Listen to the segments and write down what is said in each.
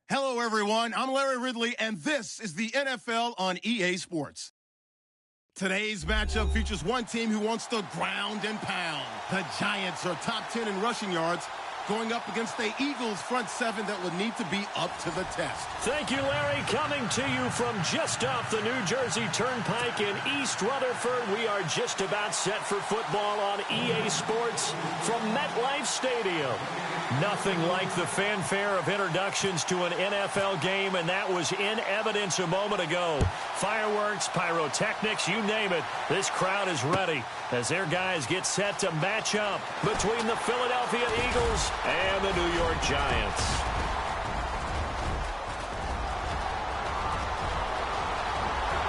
Hello, everyone. I'm Larry Ridley, and this is the NFL on EA Sports. Today's matchup features one team who wants to ground and pound. The Giants are top 10 in rushing yards, going up against the Eagles' front seven that would need to be up to the test. Thank you, Larry. Coming to you from just off the New Jersey Turnpike in East Rutherford, we are just about set for football on EA Sports from MetLife Stadium. Nothing like the fanfare of introductions to an NFL game, and that was in evidence a moment ago. Fireworks, pyrotechnics, you name it. This crowd is ready as their guys get set to match up between the Philadelphia Eagles and the New York Giants.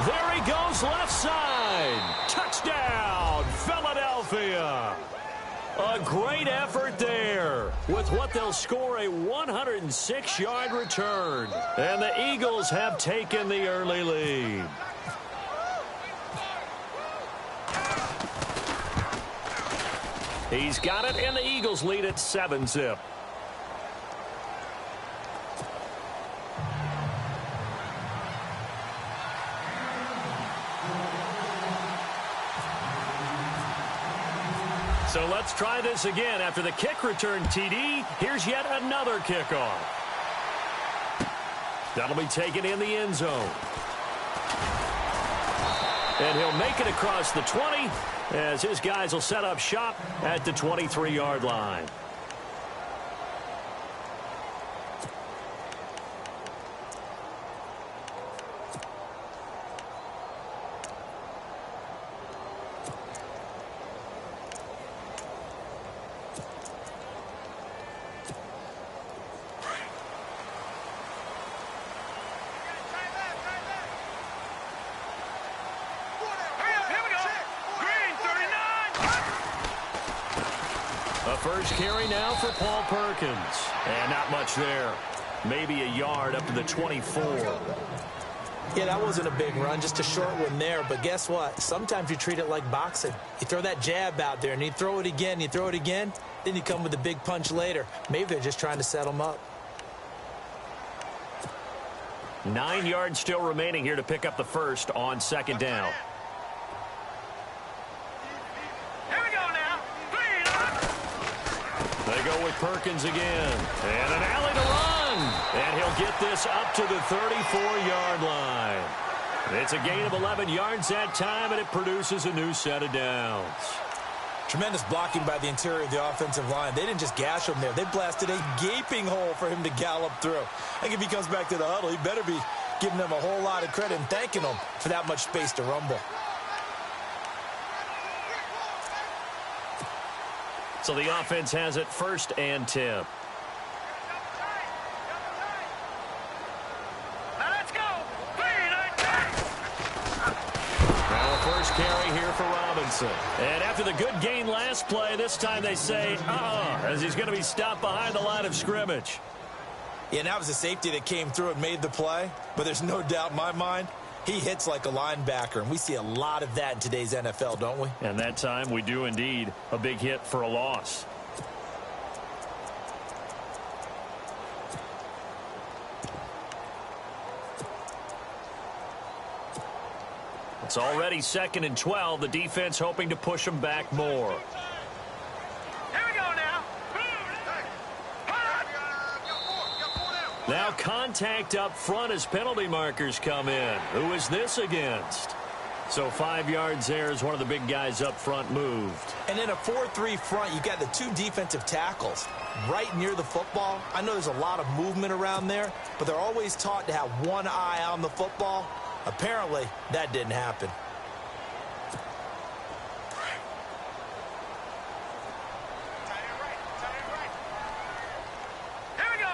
There he goes, left side. Touchdown, Philadelphia. A great effort there with what they'll score a 106-yard return. And the Eagles have taken the early lead. He's got it, and the Eagles lead at 7-zip. So let's try this again. After the kick return TD, here's yet another kickoff. That'll be taken in the end zone. And he'll make it across the 20 as his guys will set up shop at the 23-yard line. First carry now for Paul Perkins. And not much there. Maybe a yard up to the 24. Yeah, that wasn't a big run, just a short one there. But guess what? Sometimes you treat it like boxing. You throw that jab out there, and you throw it again, then you come with a big punch later. Maybe they're just trying to set them up. 9 yards still remaining here to pick up the first on second down. They go with Perkins again. And an alley to run. And he'll get this up to the 34-yard line. It's a gain of 11 yards that time, and it produces a new set of downs. Tremendous blocking by the interior of the offensive line. They didn't just gash him there. They blasted a gaping hole for him to gallop through. I think if he comes back to the huddle, he better be giving them a whole lot of credit and thanking them for that much space to rumble. So the offense has it 1st and 10. Johnson. And after the good gain last play, this time they say, as he's going to be stopped behind the line of scrimmage. Yeah, and that was a safety that came through and made the play. But there's no doubt in my mind, he hits like a linebacker. And we see a lot of that in today's NFL, don't we? And that time we do indeed. A big hit for a loss. It's already 2nd and 12. The defense hoping to push them back more. Here we go now. Now contact up front as penalty markers come in. Who is this against? So 5 yards there as one of the big guys up front moved. And in a 4-3 front, you got the 2 defensive tackles right near the football. I know there's a lot of movement around there, but they're always taught to have one eye on the football. Apparently, that didn't happen. Here we go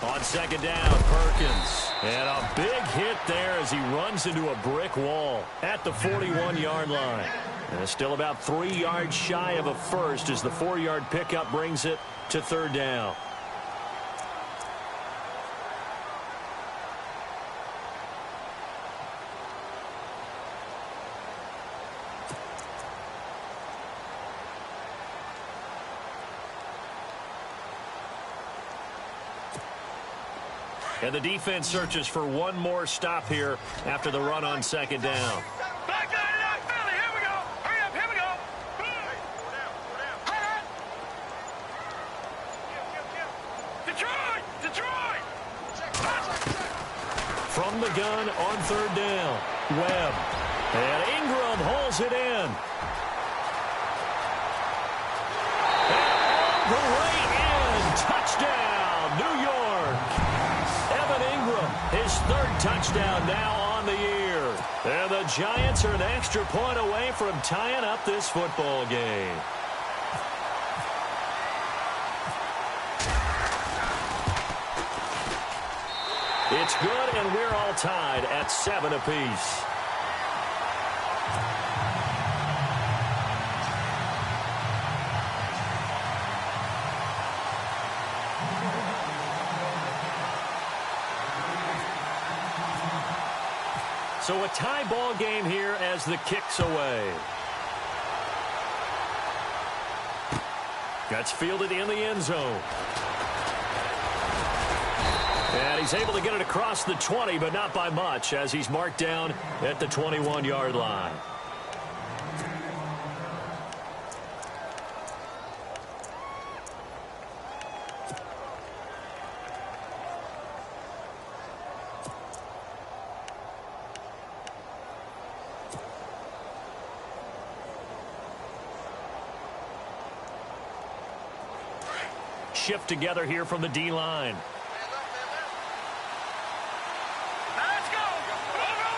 now. On 2nd down, Perkins. And a big hit there as he runs into a brick wall at the 41-yard line. And it's still about 3 yards shy of a first as the 4-yard pickup brings it to 3rd down. And the defense searches for one more stop here after the run on 2nd down. Back line it out, Philly. Here we go. Hurry up, here we go. Detroit! Detroit! From the gun on 3rd down, Webb. And Ingram holds it in. And the way in. Touchdown, New York. Evan Ingram, his 3rd touchdown now on the year. And the Giants are an extra point away from tying up this football game. It's good, and we're all tied at 7 apiece. So a tie ball game here as the kick's away. That's fielded in the end zone. And he's able to get it across the 20, but not by much as he's marked down at the 21-yard line. Shift together here from the D-line. Let's go. Over.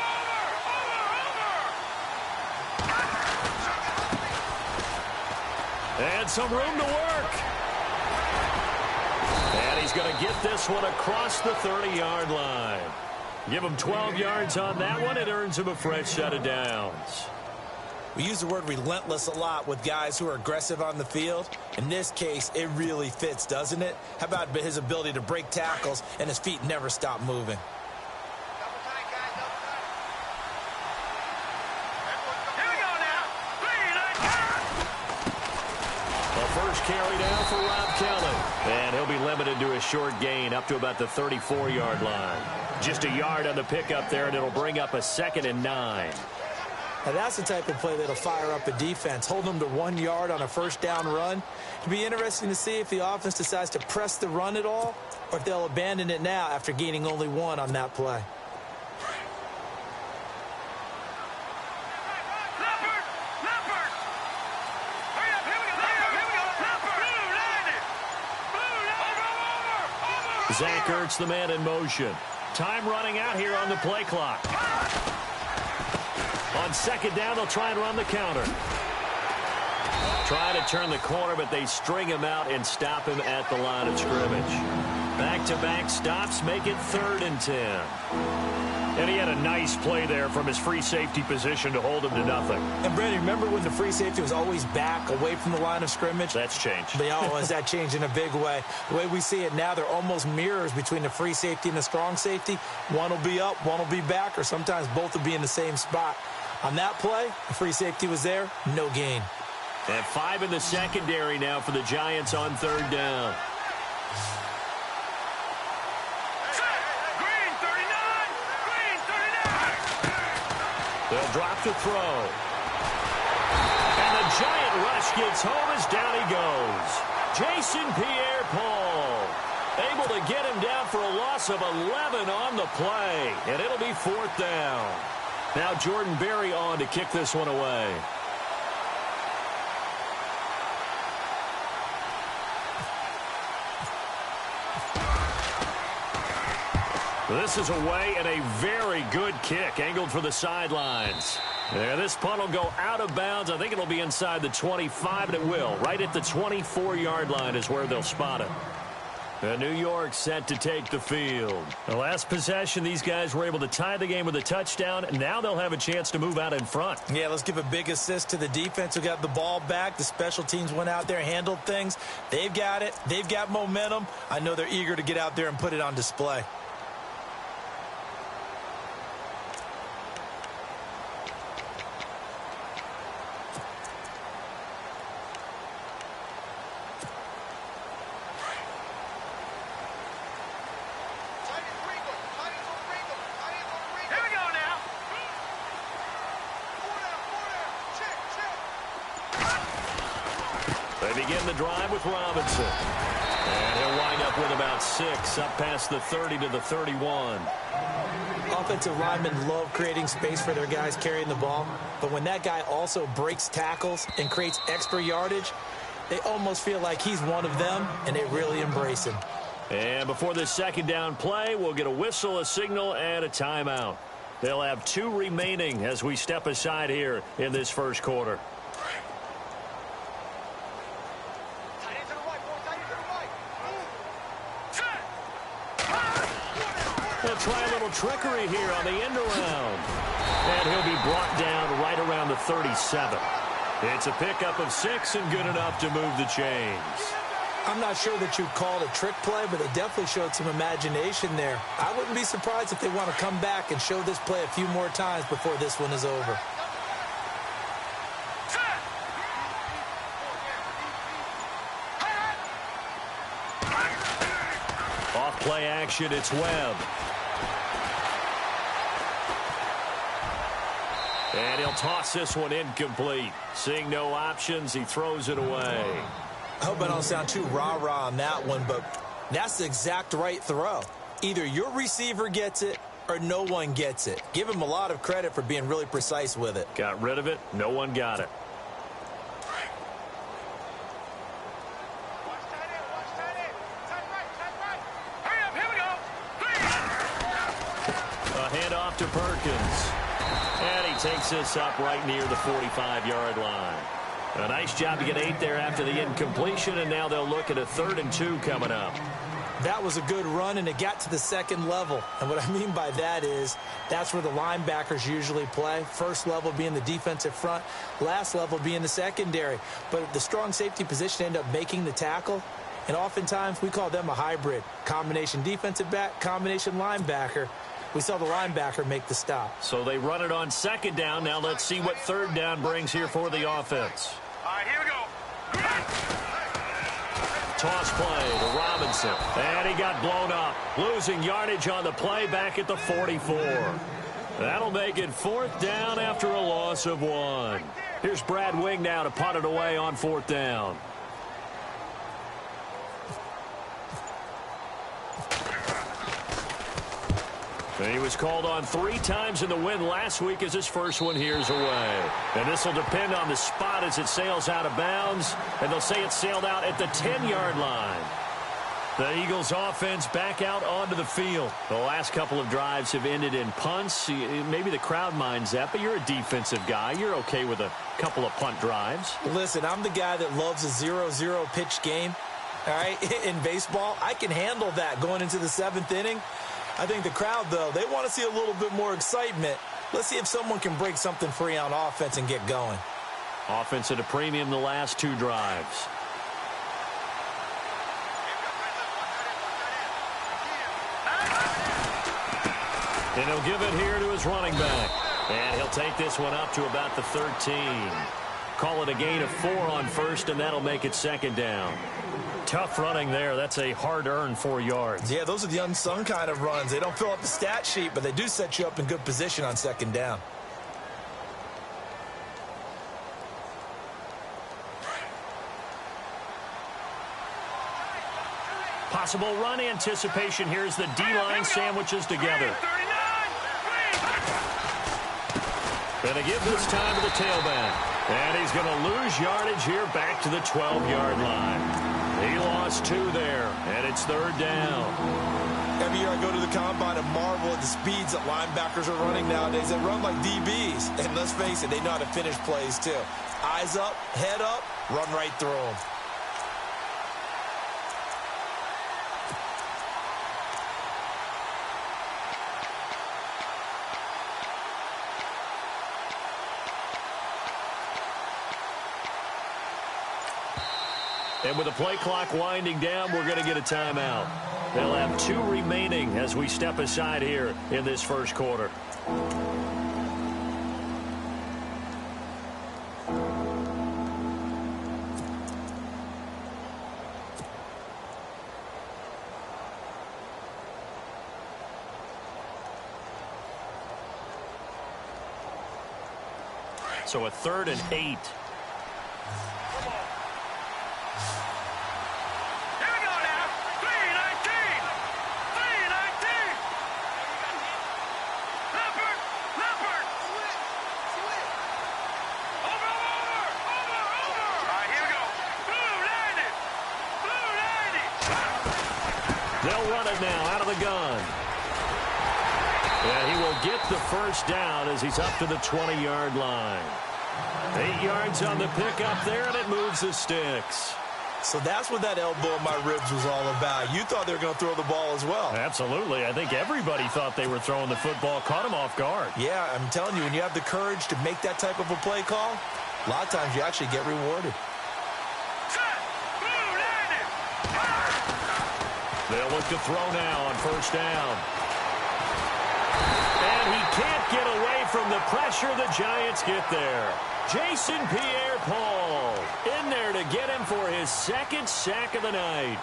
And some room to work. And he's going to get this one across the 30-yard line. Give him 12 yards on that one. It earns him a fresh set of downs. We use the word relentless a lot with guys who are aggressive on the field. In this case, it really fits, doesn't it? How about his ability to break tackles and his feet never stop moving? Here we go now. The first carry down for Rob Kelly. And he'll be limited to a short gain up to about the 34-yard line. Just a yard on the pickup there, and it'll bring up a 2nd and 9. Now that's the type of play that'll fire up a defense. Hold them to 1 yard on a first down run. It'll be interesting to see if the offense decides to press the run at all or if they'll abandon it now after gaining only 1 on that play. Leopard! Leopard! Hurry up, here we go, here we go. Leopard! Blue, over! Zach Ertz, the man in motion. Time running out here on the play clock. On 2nd down, they'll try and run the counter. Trying to turn the corner, but they string him out and stop him at the line of scrimmage. Back-to-back stops make it 3rd and 10. And he had a nice play there from his free safety position to hold him to nothing. And, Brandon, remember when the free safety was always back, away from the line of scrimmage? That's changed. Has that changed in a big way? The way we see it now, they're almost mirrors between the free safety and the strong safety. One will be up, one will be back, or sometimes both will be in the same spot. On that play, the free safety was there, no gain. And 5 in the secondary now for the Giants on 3rd down. They'll drop to throw. And the giant rush gets home as down he goes. Jason Pierre-Paul able to get him down for a loss of 11 on the play. And it'll be 4th down. Now Jordan Berry on to kick this one away. This is away and a very good kick angled for the sidelines. And this punt will go out of bounds. I think it'll be inside the 25, and it will. Right at the 24-yard line is where they'll spot it. And New York set to take the field. The last possession, these guys were able to tie the game with a touchdown, and now they'll have a chance to move out in front. Yeah, let's give a big assist to the defense who got the ball back. The special teams went out there, handled things. They've got it. They've got momentum. I know they're eager to get out there and put it on display. Begin the drive with Robinson. And he'll wind up with about 6, up past the 30 to the 31. Offensive linemen love creating space for their guys carrying the ball, but when that guy also breaks tackles and creates extra yardage, they almost feel like he's one of them, and they really embrace him. And before this 2nd down play, we'll get a whistle, a signal, and a timeout. They'll have 2 remaining as we step aside here in this first quarter. They'll try a little trickery here on the end around. And he'll be brought down right around the 37. It's a pickup of 6 and good enough to move the chains. I'm not sure that you'd call it a trick play, but they definitely showed some imagination there. I wouldn't be surprised if they want to come back and show this play a few more times before this one is over. Off play action, it's Webb. And he'll toss this one incomplete. Seeing no options, he throws it away. I hope I don't sound too rah-rah on that one, but that's the exact right throw. Either your receiver gets it or no one gets it. Give him a lot of credit for being really precise with it. Got rid of it. No one got it. A handoff to Perkins. And he takes this up right near the 45-yard line. A nice job to get 8 there after the incompletion, and now they'll look at a 3rd and 2 coming up. That was a good run, and it got to the 2nd level. And what I mean by that is that's where the linebackers usually play. First level being the defensive front, last level being the secondary. But the strong safety position ended up making the tackle, and oftentimes we call them a hybrid. Combination defensive back, combination linebacker. We saw the linebacker make the stop. So they run it on 2nd down. Now let's see what 3rd down brings here for the offense. All right, here we go. Toss play to Robinson. And he got blown up. Losing yardage on the play back at the 44. That'll make it 4th down after a loss of 1. Here's Brad Wing now to punt it away on 4th down. And he was called on 3 times in the win last week as his first one here's away. And this will depend on the spot as it sails out of bounds. And they'll say it sailed out at the 10-yard line. The Eagles offense back out onto the field. The last couple of drives have ended in punts. Maybe the crowd minds that, but you're a defensive guy. You're okay with a couple of punt drives. Listen, I'm the guy that loves a 0-0 pitch game. All right, in baseball, I can handle that going into the 7th inning. I think the crowd, though, they want to see a little bit more excitement. Let's see if someone can break something free on offense and get going. Offense at a premium the last 2 drives. And he'll give it here to his running back. And he'll take this one up to about the 13. Call it a gain of 4 on first, and that'll make it 2nd down. Tough running there. That's a hard-earned 4 yards. Yeah, those are the unsung kind of runs. They don't fill up the stat sheet, but they do set you up in good position on 2nd down. Possible run anticipation. Here's the D-line sandwiches together. Going to give this time to the tailback. And he's going to lose yardage here back to the 12-yard line. He lost 2 there, and it's 3rd down. Every year I go to the combine and marvel at the speeds that linebackers are running nowadays. They run like DBs. And let's face it, they know how to finish plays too. Eyes up, head up, run right through them. And with the play clock winding down, we're going to get a timeout. They'll have 2 remaining as we step aside here in this first quarter. So a 3rd and 8. They'll run it now out of the gun. And he will get the first down as he's up to the 20-yard line. 8 yards on the pickup there, and it moves the sticks. So that's what that elbow in my ribs was all about. You thought they were going to throw the ball as well. Absolutely. I think everybody thought they were throwing the football, caught him off guard. Yeah, I'm telling you, when you have the courage to make that type of a play call, a lot of times you actually get rewarded. They'll look to throw now on first down. And he can't get away from the pressure. The Giants get there. Jason Pierre-Paul in there to get him for his 2nd sack of the night.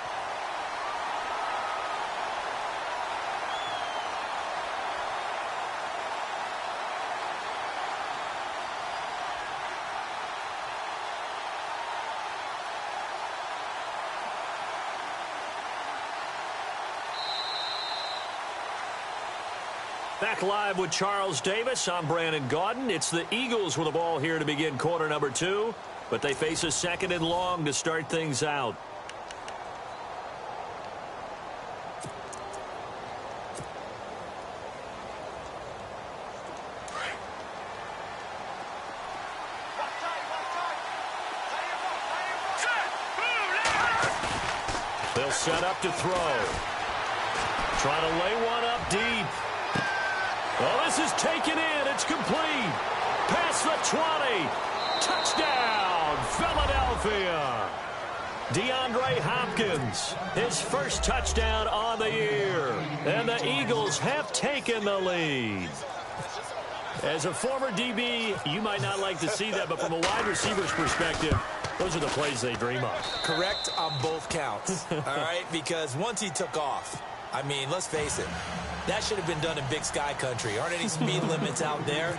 Back live with Charles Davis. I'm Brandon Gaudin. It's the Eagles with the ball here to begin quarter number 2, but they face a 2nd and long to start things out. They'll set up to throw. Try to lay one up deep. Oh, this is taken in. It's complete. Past the 20. Touchdown, Philadelphia. DeAndre Hopkins, his first touchdown on the year. And the Eagles have taken the lead. As a former DB, you might not like to see that, but from a wide receiver's perspective, those are the plays they dream of. Correct on both counts, all right? Because once he took off, I mean, let's face it, that should have been done in Big Sky country. Aren't any speed limits out there?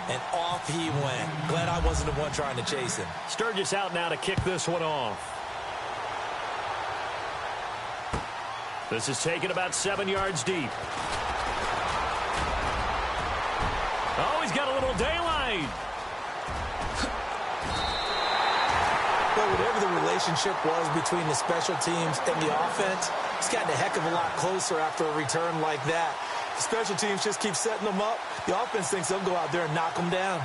And off he went. Glad I wasn't the one trying to chase him. Sturgis out now to kick this one off. This is taken about 7 yards deep. Oh, he's got a little daylight. Well, whatever the relationship was between the special teams and the offense, it's gotten a heck of a lot closer after a return like that. The special teams just keep setting them up. The offense thinks they'll go out there and knock them down.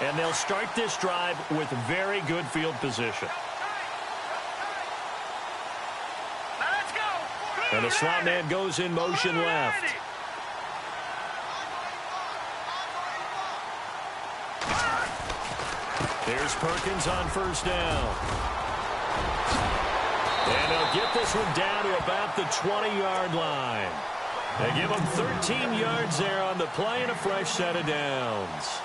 And they'll start this drive with very good field position. Now let's go. And the slot man goes in motion left. Here's Perkins on first down. And they'll get this one down to about the 20-yard line. They give them 13 yards there on the play and a fresh set of downs.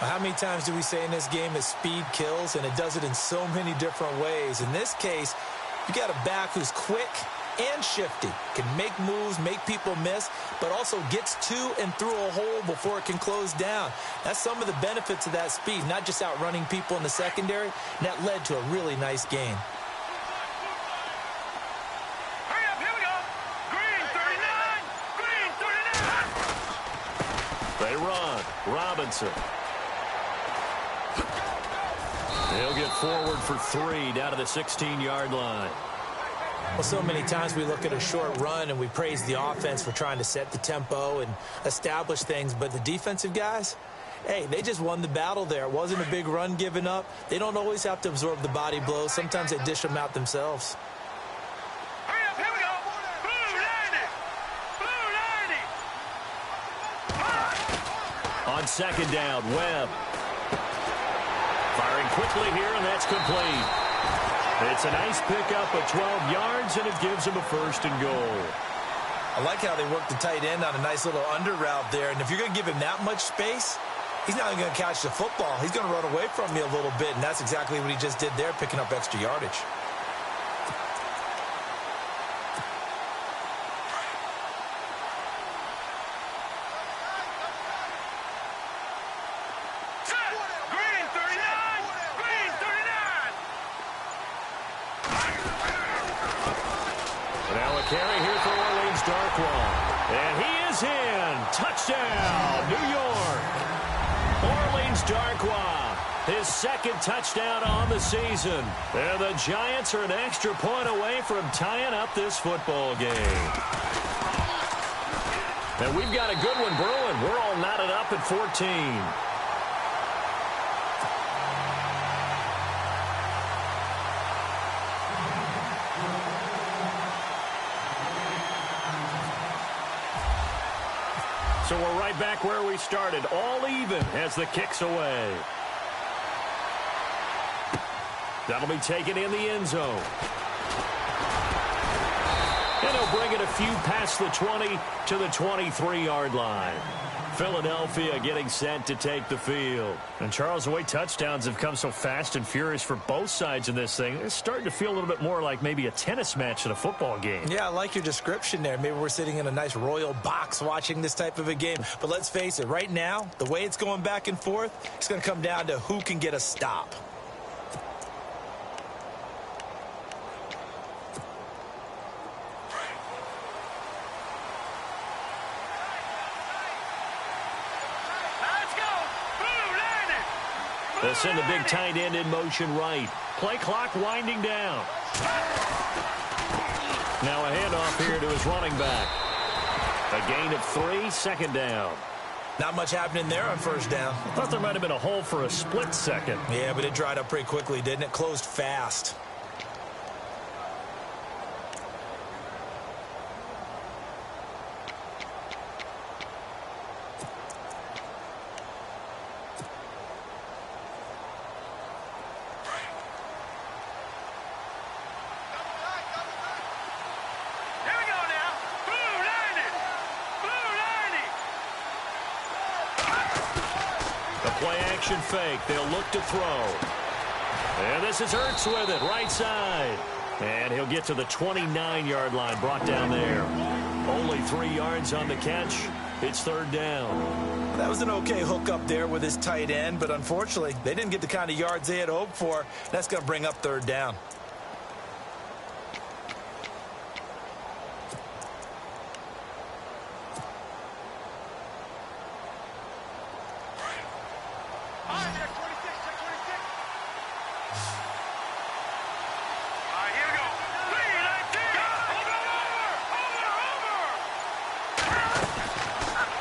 How many times do we say in this game that speed kills, and it does it in so many different ways? In this case, you got a back who's quick and shifty, can make moves, make people miss, but also gets to and through a hole before it can close down. That's some of the benefits of that speed, not just outrunning people in the secondary, and that led to a really nice gain. Hurry up, here we go. Green 39. Green 39. They run. Robinson. He'll get forward for 3 down to the 16-yard line. Well, so many times we look at a short run and we praise the offense for trying to set the tempo and establish things, but the defensive guys, hey, they just won the battle there. It wasn't a big run given up. They don't always have to absorb the body blows. Sometimes they dish them out themselves. Hurry up, here we go. Blue 90. Blue 90. On second down, Webb. Firing quickly here, and that's complete. It's a nice pickup of 12 yards, and it gives him a first and goal. I like how they work the tight end on a nice little under route there, and if you're going to give him that much space, he's not going to catch the football. He's going to run away from you a little bit, and that's exactly what he just did there, picking up extra yardage. Green 39. Green 39. Now a carry here for Orleans Darkwa. And he is in. Touchdown, New York. Orleans Darkwa, his second touchdown on the season. And the Giants are an extra point away from tying up this football game. And we've got a good one brewing. We're all knotted up at 14. So we're right back where we started, all even as the kick's away. That'll be taken in the end zone. And he'll bring it a few past the 20 to the 23-yard line. Philadelphia getting set to take the field. And Charles, the way touchdowns have come so fast and furious for both sides in this thing, it's starting to feel a little bit more like maybe a tennis match than a football game. Yeah, I like your description there. Maybe we're sitting in a nice royal box watching this type of a game. But let's face it, right now, the way it's going back and forth, it's going to come down to who can get a stop. They'll send the big tight end in motion right. Play clock winding down. Now a handoff here to his running back. A gain of 3, second down. Not much happening there on first down. I thought there might have been a hole for a split second. Yeah, but it dried up pretty quickly, didn't it? Closed fast. Action fake. They'll look to throw. And this is Ertz with it, right side. And he'll get to the 29-yard line, brought down there. Only 3 yards on the catch. It's third down. That was an okay hook up there with his tight end, but unfortunately, they didn't get the kind of yards they had hoped for. That's going to bring up third down.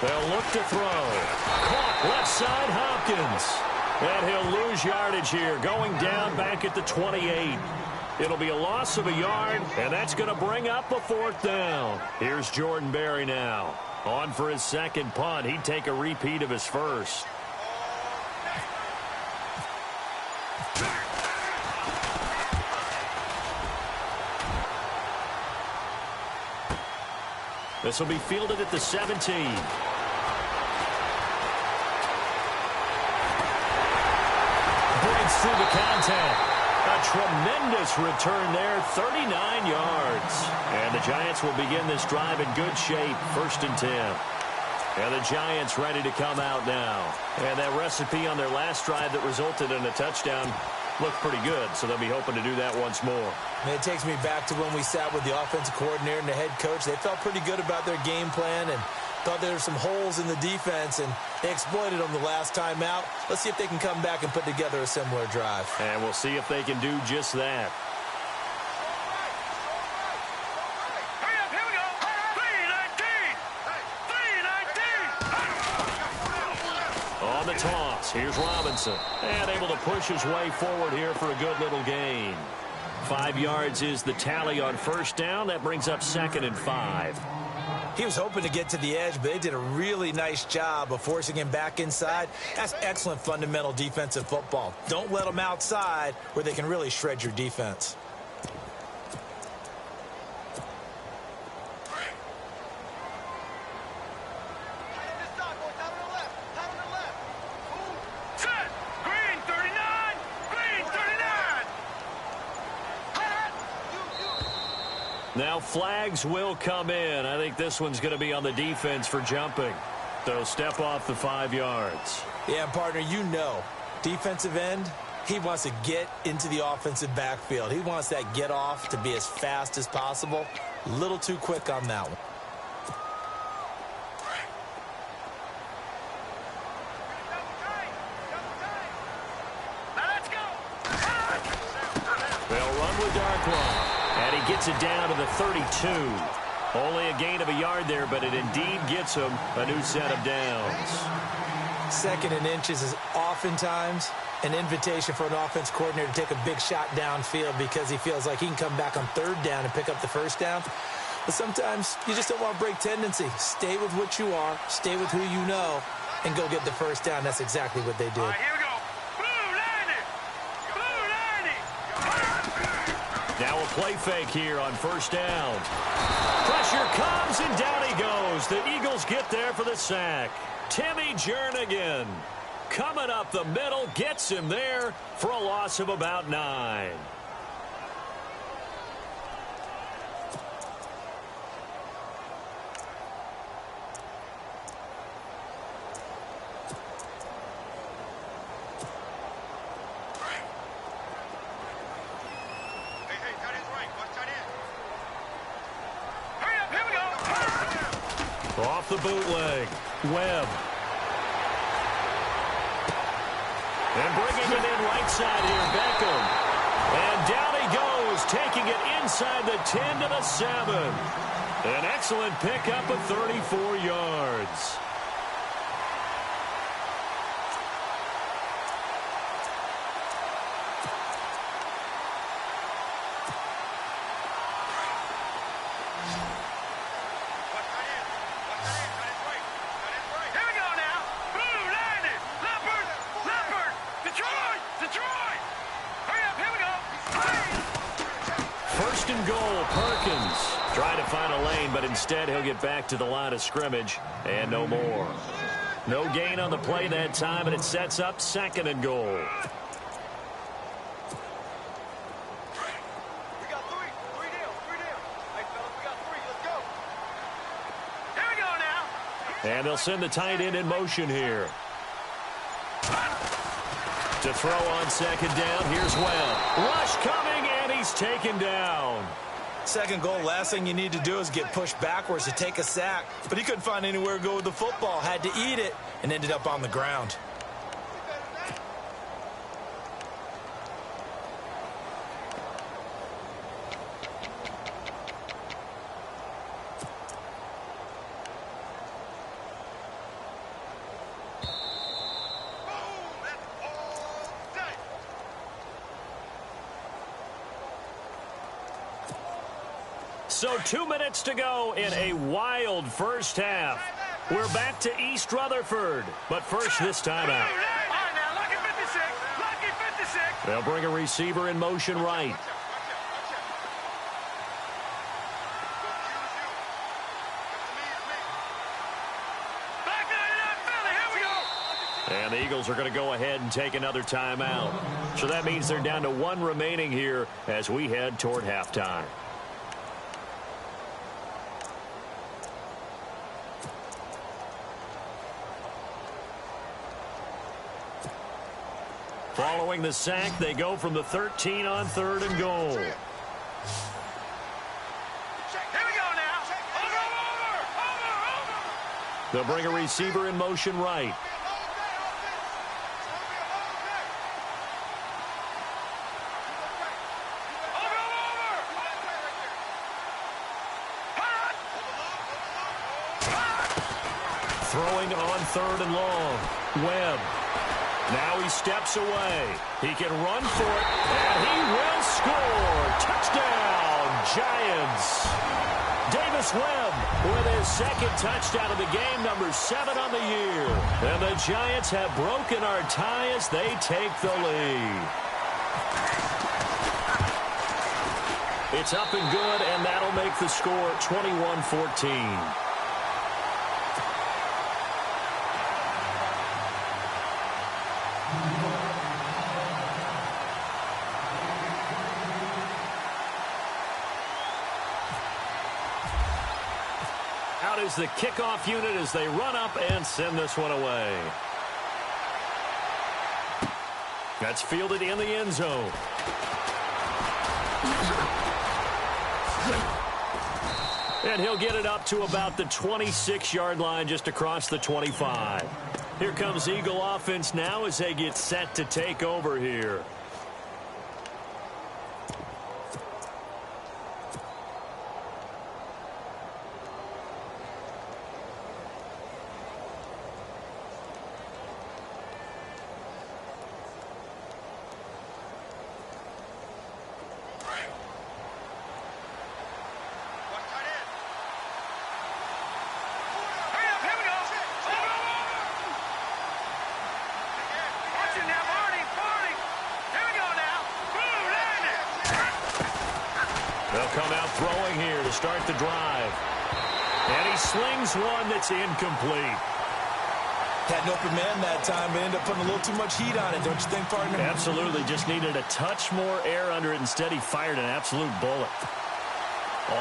They'll look to throw. Caught left side, Hopkins. And he'll lose yardage here, going down back at the 28. It'll be a loss of a yard, and that's going to bring up a 4th down. Here's Jordan Berry now. On for his second punt. He'd take a repeat of his first. This will be fielded at the 17. Breaks through the contact. A tremendous return there, 39 yards. And the Giants will begin this drive in good shape, 1st and 10. And the Giants ready to come out now. And that recipe on their last drive that resulted in a touchdown looked pretty good, so they'll be hoping to do that once more. It takes me back to when we sat with the offensive coordinator and the head coach. They felt pretty good about their game plan and thought there were some holes in the defense, and they exploited them the last time out. Let's see if they can come back and put together a similar drive. And we'll see if they can do just that. Hurry up, here we go. 3-19. 3-19. On the toss, here's Robinson. And able to push his way forward here for a good little gain. 5 yards is the tally on 1st down. That brings up 2nd and 5. He was hoping to get to the edge, but they did a really nice job of forcing him back inside. That's excellent fundamental defensive football. Don't let them outside where they can really shred your defense. Set. Green 39. Green 39. Now flags will come in. I think this one's going to be on the defense for jumping. So step off the 5 yards. Yeah, partner, you know, defensive end, he wants to get into the offensive backfield. He wants that get off to be as fast as possible. A little too quick on that one. Now let's go. They'll run with Darkwa. And he gets it down to the 32. Only a gain of a yard there, but it indeed gets him a new set of downs. 2nd and inches is oftentimes an invitation for an offense coordinator to take a big shot downfield because he feels like he can come back on 3rd down and pick up the 1st down. But sometimes you just don't want to break tendency. Stay with what you are, stay with who you know, and go get the 1st down. That's exactly what they did. All right, here we go. Blue 90. Blue 90. Now a play fake here on 1st down. Pressure comes, and down he goes. The Eagles get there for the sack. Timmy Jernigan coming up the middle, gets him there for a loss of about 9. Hey, tight end's right. Watch tight end. Hurry up, here we go. Off the bootleg, Webb. And bringing it in right side here, Beckham. And down he goes, taking it inside the 10 to the 7. An excellent pickup of 34 yards. Watch tight end. Watch tight end. Tight end's right. Tight end's right. Here we go now. Blue 90. Leopard. Leopard. Detroit. Detroit. Hurry up, here we go. First and goal, Perkins. Trying to find a lane, but instead he'll get back to the line of scrimmage and no more. No gain on the play that time, and it sets up 2nd and goal. We got three. Three down. Three down. Hey, fellas, we got 3. Let's go. Here we go now. And they'll send the tight end in motion here. To throw on 2nd down, here's Webb. Rush coming, and he's taken down. 2nd goal, last thing you need to do is get pushed backwards to take a sack. But he couldn't find anywhere to go with the football, had to eat it, and ended up on the ground. Boom. That's all. So 2 minutes to go in a wild first half. We're back to East Rutherford, but first this time out. All right, now, lucky 56. Lucky 56. They'll bring a receiver in motion right. Back 99, Philly. Here we go. And the Eagles are going to go ahead and take another timeout. So that means they're down to 1 remaining here as we head toward halftime. Following the sack, they go from the 13 on 3rd and goal. Here we go now. Over. They'll bring a receiver in motion right. Throwing on 3rd and long. Webb. Now he steps away. He can run for it, and he will score. Touchdown, Giants. Davis Webb with his second touchdown of the game, number 7 on the year. And the Giants have broken our tie as they take the lead. It's up and good, and that'll make the score 21-14. Out is the kickoff unit as they run up and send this one away. That's fielded in the end zone. And he'll get it up to about the 26-yard line, just across the 25. Here comes Eagle offense now as they get set to take over here. They'll come out throwing here to start the drive. And he slings one that's incomplete. Had an open man that time, but ended up putting a little too much heat on it, don't you think, partner? Absolutely. Just needed a touch more air under it. Instead, he fired an absolute bullet.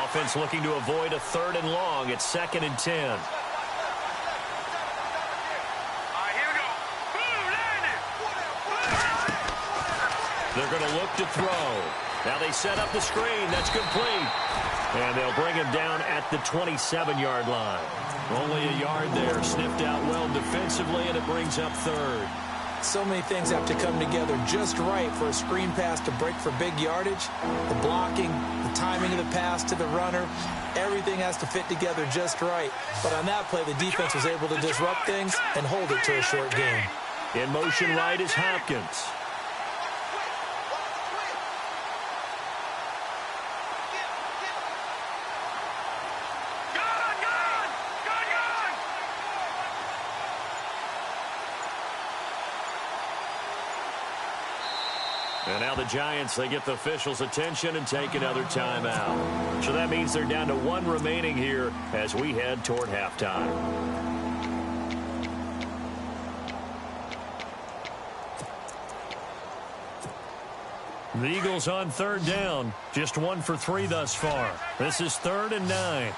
Offense looking to avoid a 3rd and long. It's 2nd and 10. All right, here we go. They're going to look to throw. Now they set up the screen. That's complete. And they'll bring him down at the 27-yard line. Only a yard there. Sniffed out well defensively, and it brings up 3rd. So many things have to come together just right for a screen pass to break for big yardage. The blocking, the timing of the pass to the runner, everything has to fit together just right. But on that play, the defense was able to disrupt things and hold it to a short game. In motion right is Hopkins. And now the Giants, they get the officials' attention and take another timeout. So that means they're down to 1 remaining here as we head toward halftime. The Eagles on 3rd down. Just 1 for 3 thus far. This is 3rd and 9.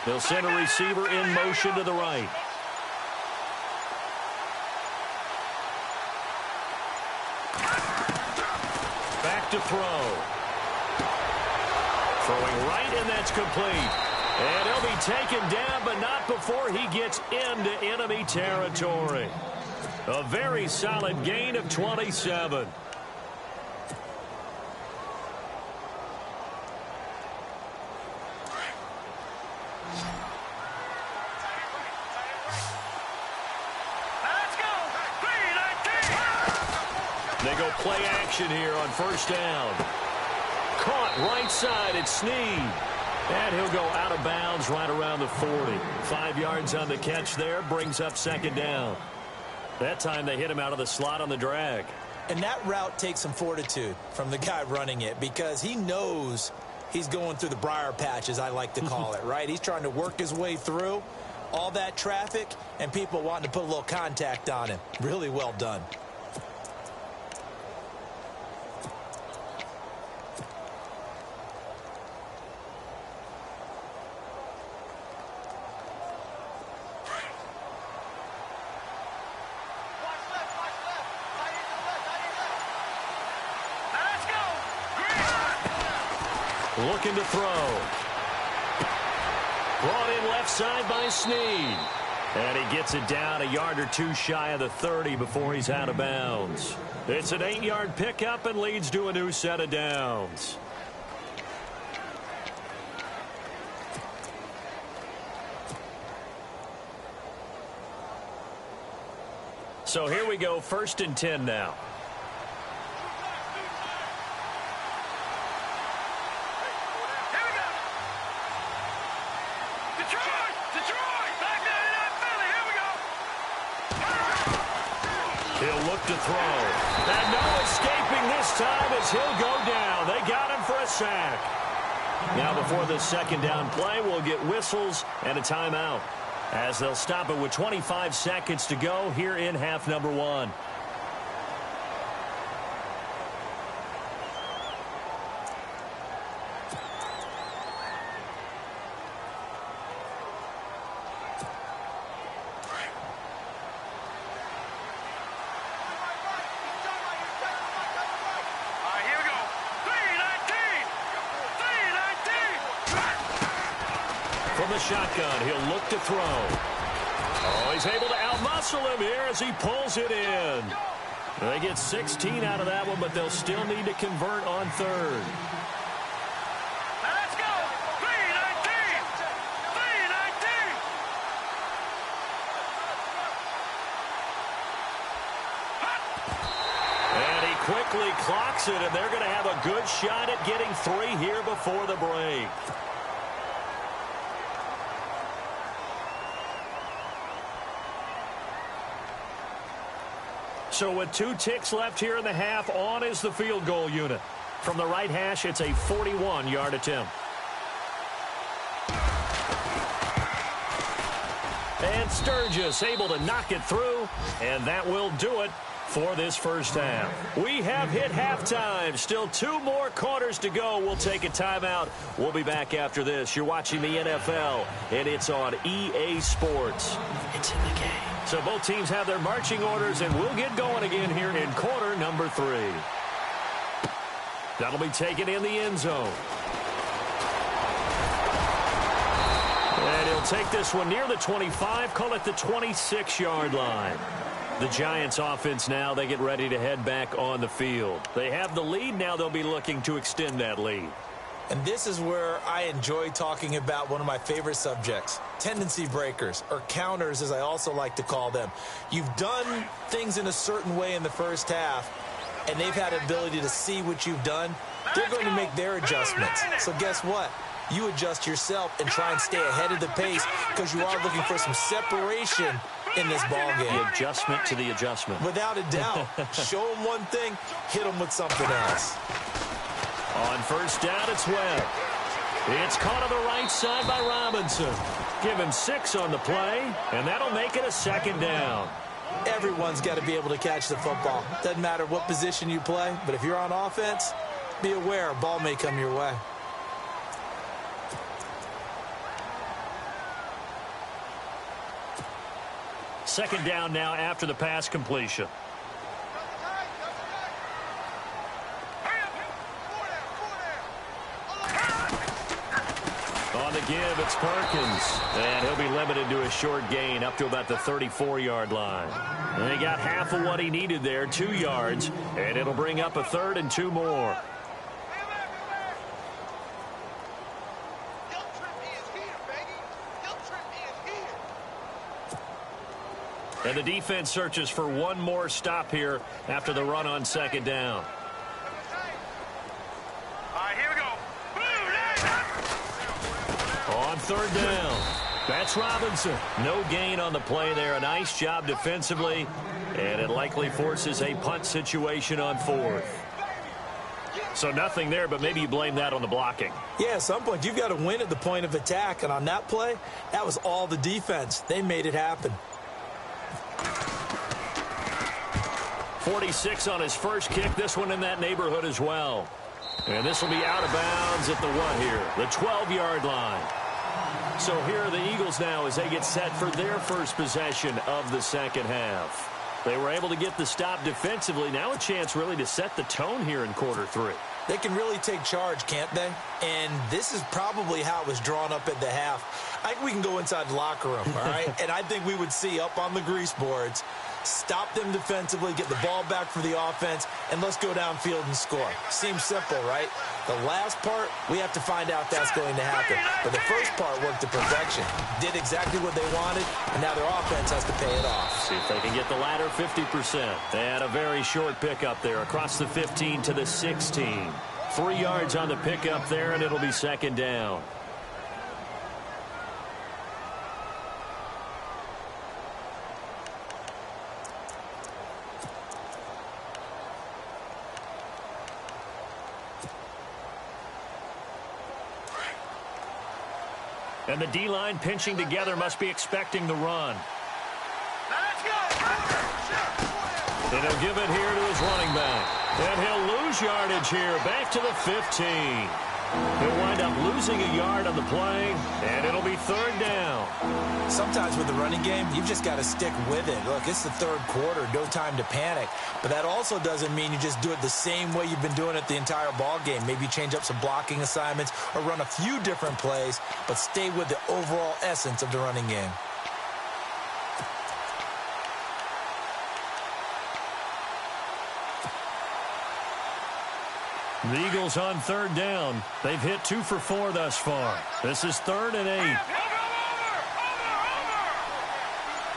They'll send a receiver in motion to the right. Back to throw. Throwing right, and that's complete. And he'll be taken down, but not before he gets into enemy territory. A very solid gain of 27. They go play action here on first down. Caught right side, it's Snead. And he'll go out of bounds right around the 40. 5 yards on the catch there, brings up second down. That time they hit him out of the slot on the drag. And that route takes some fortitude from the guy running it because he knows he's going through the briar patch, as I like to call it, right? He's trying to work his way through all that traffic and people wanting to put a little contact on him. Really well done. Looking to throw. Brought in left side by Snead. And he gets it down a yard or two shy of the 30 before he's out of bounds. It's an 8-yard pickup and leads to a new set of downs. So here we go, 1st and 10 now. He'll look to throw. And no escaping this time as he'll go down. They got him for a sack. Now before the second down play, we'll get whistles and a timeout, as they'll stop it with 25 seconds to go here in half number 1. Shotgun. He'll look to throw. Oh, he's able to outmuscle him here as he pulls it in. They get 16 out of that one, but they'll still need to convert on 3rd. Let's go! 3-19! 3-19! And he quickly clocks it, and they're going to have a good shot at getting 3 here before the break. So with 2 ticks left here in the half, on is the field goal unit. From the right hash, it's a 41-yard attempt. And Sturgis able to knock it through, and that will do it for this first half. We have hit halftime. Still 2 more quarters to go. We'll take a timeout. We'll be back after this. You're watching the NFL, and it's on EA Sports. It's in the game. So both teams have their marching orders, and we'll get going again here in quarter number 3. That'll be taken in the end zone. And he'll take this one near the 25, call it the 26-yard line. The Giants offense now, they get ready to head back on the field. They have the lead. Now they'll be looking to extend that lead. And this is where I enjoy talking about one of my favorite subjects, tendency breakers, or counters as I also like to call them. You've done things in a certain way in the first half, and they've had ability to see what you've done. They're going to make their adjustments. So guess what? You adjust yourself and try and stay ahead of the pace because you are looking for some separation in this ball game. The adjustment to the adjustment. Without a doubt. Show them one thing, hit them with something else. On first down, it's Webb. It's caught on the right side by Robinson. Give him 6 on the play, and that'll make it a second down. Everyone's got to be able to catch the football. Doesn't matter what position you play, but if you're on offense, be aware a ball may come your way. Second down now after the pass completion. On the give, it's Perkins. And he'll be limited to a short gain up to about the 34-yard line. And he got half of what he needed there, 2 yards, and it'll bring up a 3rd and 2 more. And the defense searches for one more stop here after the run on 2nd down. All right, here we go. On 3rd down, that's Robinson. No gain on the play there. A nice job defensively, and it likely forces a punt situation on 4th. So nothing there, but maybe you blame that on the blocking. Yeah, at some point, you've got to win at the point of attack, and on that play, that was all the defense. They made it happen. 46 on his first kick. This one in that neighborhood as well. And this will be out of bounds at the what here? The 12-yard line. So here are the Eagles now as they get set for their first possession of the second half. They were able to get the stop defensively. Now a chance really to set the tone here in quarter 3. They can really take charge, can't they? And this is probably how it was drawn up at the half. I think we can go inside the locker room, all right? And I think we would see up on the grease boards, stop them defensively, get the ball back for the offense, and let's go downfield and score. Seems simple, right? The last part, we have to find out if that's going to happen. But the first part worked to perfection. Did exactly what they wanted, and now their offense has to pay it off. See if they can get the latter 50%. They had a very short pickup there across the 15 to the 16. 3 yards on the pickup there, and it'll be 2nd down. And the D-line pinching together must be expecting the run. Let's go. And he'll give it here to his running back. And he'll lose yardage here, back to the 15. He'll wind up losing a yard on the play, and it'll be 3rd down. Sometimes with the running game, you've just got to stick with it. Look, it's the 3rd quarter, no time to panic. But that also doesn't mean you just do it the same way you've been doing it the entire ball game. Maybe change up some blocking assignments or run a few different plays, but stay with the overall essence of the running game. The Eagles on 3rd down. They've hit 2 for 4 thus far. This is 3rd and 8.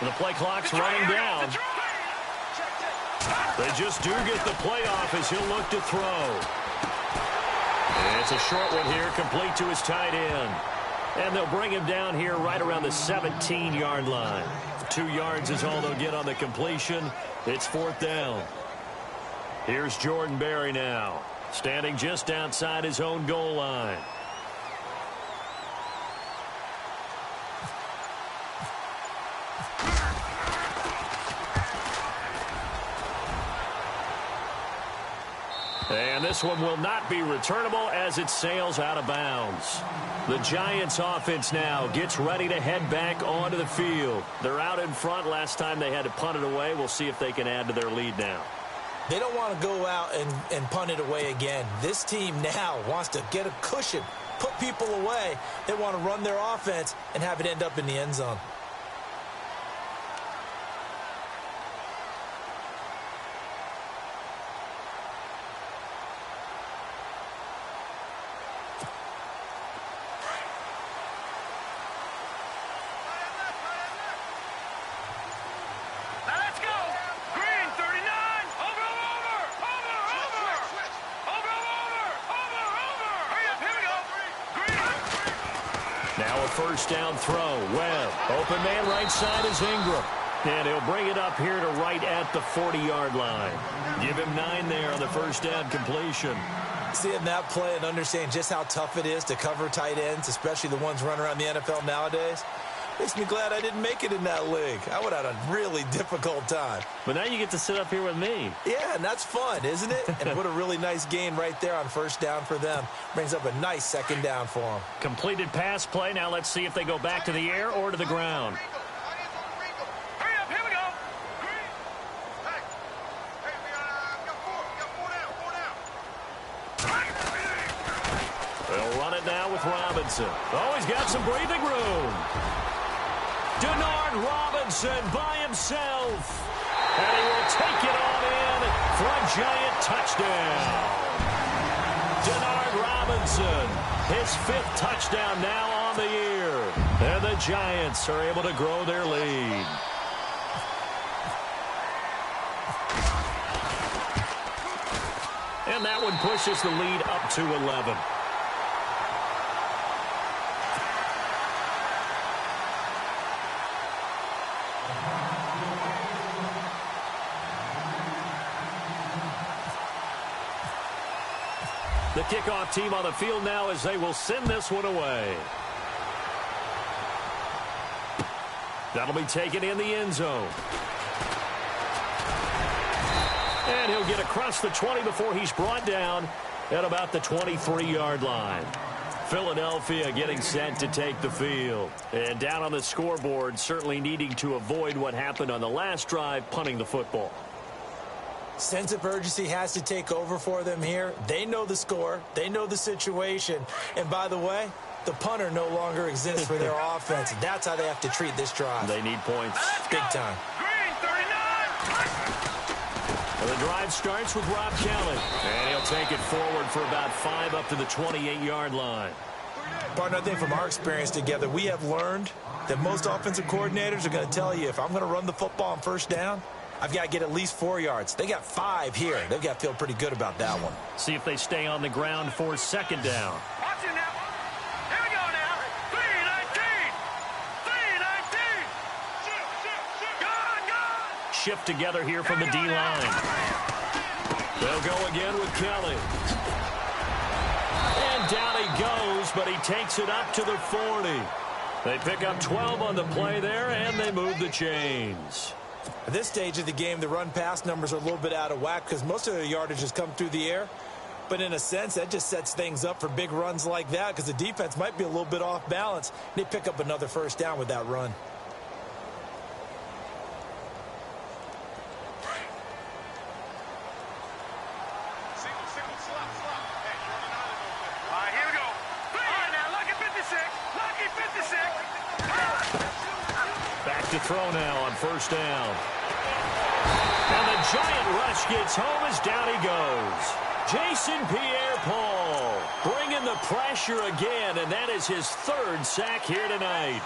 The play clock's running down. They just do get the playoff as he'll look to throw. And it's a short one here, complete to his tight end. And they'll bring him down here right around the 17-yard line. 2 yards is all they'll get on the completion. It's 4th down. Here's Jordan Berry now, standing just outside his own goal line. And this one will not be returnable as it sails out of bounds. The Giants offense now gets ready to head back onto the field. They're out in front. Last time they had to punt it away. We'll see if they can add to their lead now. They don't want to go out and punt it away again. This team now wants to get a cushion, put people away. They want to run their offense and have it end up in the end zone. Now a first down throw. Webb. Open man right side is Ingram. And he'll bring it up here to right at the 40-yard line. Give him 9 there on the first down completion. Seeing that play and understand just how tough it is to cover tight ends, especially the ones running around the NFL nowadays, makes me glad I didn't make it in that league. I would have had a really difficult time. But now you get to sit up here with me. Yeah, and that's fun, isn't it? And what a really nice gain right there on first down for them. Brings up a nice second down for them. Completed pass play. Now let's see if they go back to the air or to the ground. Hurry up, here we go. Hey, we got 4 down. They'll run it now with Robinson. Oh, he's got some breathing room. Denard Robinson by himself. And he will take it on in for a Giant touchdown. Denard Robinson, his 5th touchdown now on the year. And the Giants are able to grow their lead. And that one pushes the lead up to 11. The kickoff team on the field now as they will send this one away. That'll be taken in the end zone. And he'll get across the 20 before he's brought down at about the 23-yard line. Philadelphia getting set to take the field. And down on the scoreboard, certainly needing to avoid what happened on the last drive, punting the football. Sense of urgency has to take over for them here. They know the score. They know the situation. And by the way, the punter no longer exists for their offense. That's how they have to treat this drive. They need points. Big time. Green, 39. Well, the drive starts with Rob Kelly. And he'll take it forward for about 5 up to the 28-yard line. Partner, I think from our experience together, we have learned that most offensive coordinators are going to tell you, if I'm going to run the football on first down, I've got to get at least 4 yards. They got 5 here. They've got to feel pretty good about that one. See if they stay on the ground for 2nd down. Watch it now. Here we go now. 3-19. 3-19. Gone. Shift together here from the D-line. They'll go again with Kelly. And down he goes, but he takes it up to the 40. They pick up 12 on the play there, and they move the chains. At this stage of the game, the run-pass numbers are a little bit out of whack because most of their yardage has come through the air. But in a sense, that just sets things up for big runs like that because the defense might be a little bit off balance. They pick up another first down with that run. All right, here we go. All right, now, lucky 56. Lucky 56. Back to throw now on 1st down. And the Giant rush gets home as down he goes. Jason Pierre-Paul bringing the pressure again, and that is his 3rd sack here tonight.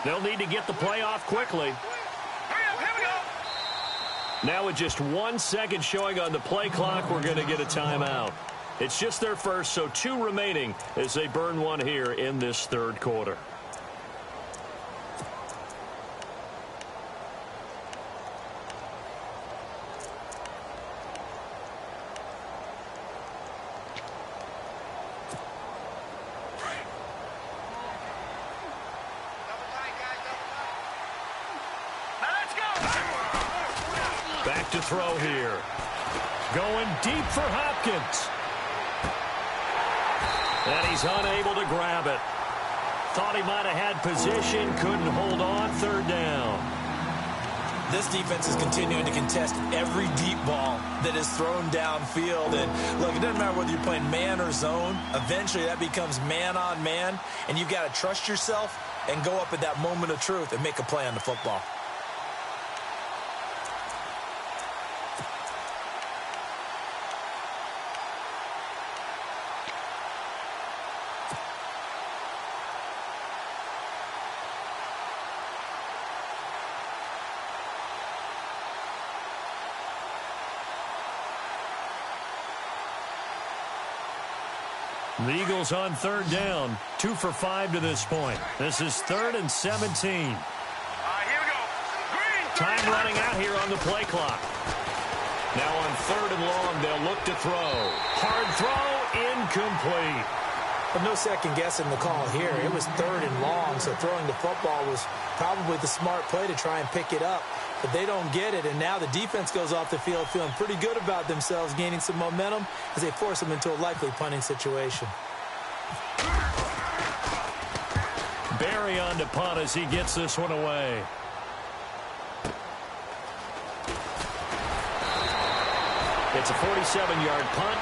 They'll need to get the play off quickly. Hurry up, here we go. Now with just 1 second showing on the play clock, we're going to get a timeout. It's just their first, so 2 remaining as they burn one here in this 3rd quarter. Back to throw here. Going deep for Hopkins. And he's unable to grab it. Thought he might have had position, couldn't hold on. 3rd down. This defense is continuing to contest every deep ball that is thrown downfield. And look, it doesn't matter whether you're playing man or zone. Eventually that becomes man on man. And you've got to trust yourself and go up at that moment of truth and make a play on the football. The Eagles on 3rd down. 2 for 5 to this point. This is 3rd and 17. All right, here we go. Green, Time running out here on the play clock. Now on 3rd and long, they'll look to throw. Hard throw, incomplete. But no second guessing the call here. It was 3rd and long, so throwing the football was probably the smart play to try and pick it up. But they don't get it, and now the defense goes off the field feeling pretty good about themselves, gaining some momentum as they force them into a likely punting situation. Barry on to punt as he gets this one away. It's a 47-yard punt,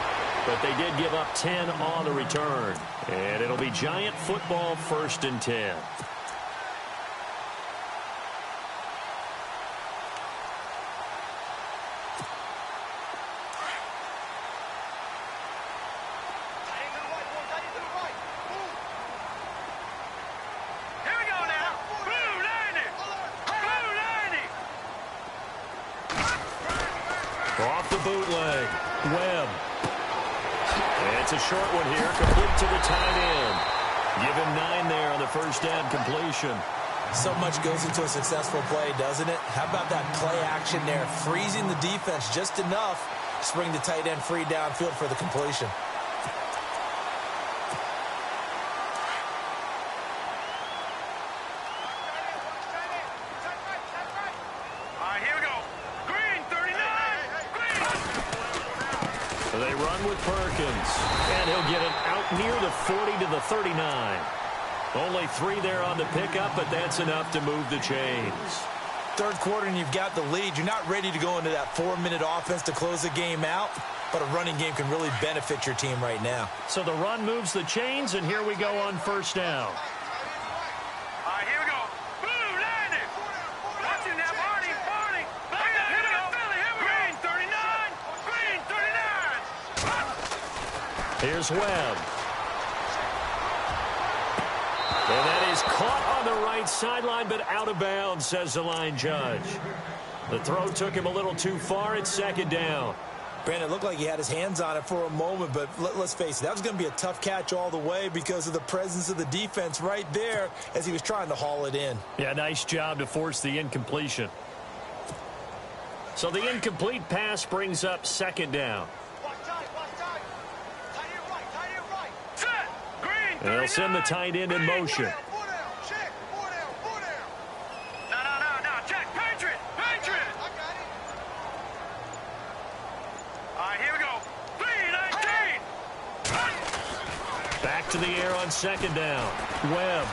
but they did give up 10 on the return. And it'll be Giant football, 1st and 10. Off the bootleg. Webb. It's a short one here, complete to the tight end. Give him 9 there on the first down completion. So much goes into a successful play, doesn't it? How about that play action there, freezing the defense just enough to bring the tight end free downfield for the completion. They run with Perkins, and he'll get it out near the 40 to the 39. Only 3 there on the pickup, but that's enough to move the chains. 3rd quarter, and you've got the lead. You're not ready to go into that 4-minute offense to close the game out, but a running game can really benefit your team right now. So the run moves the chains, and here we go on first down. Here we go. Blue landed. Watch it now, Barney. Barney. Here we go. Green 39. Green 39. Here's Webb. And that is caught on the right sideline, but out of bounds, says the line judge. The throw took him a little too far. It's 2nd down. Brandon, it looked like he had his hands on it for a moment, but let's face it, that was going to be a tough catch all the way because of the presence of the defense right there as he was trying to haul it in. Yeah, nice job to force the incompletion. So the incomplete pass brings up 2nd down. And they'll send the tight end in motion. No, check. Patriot. Here we go. 3-19. Back to the air on 2nd down. Webb.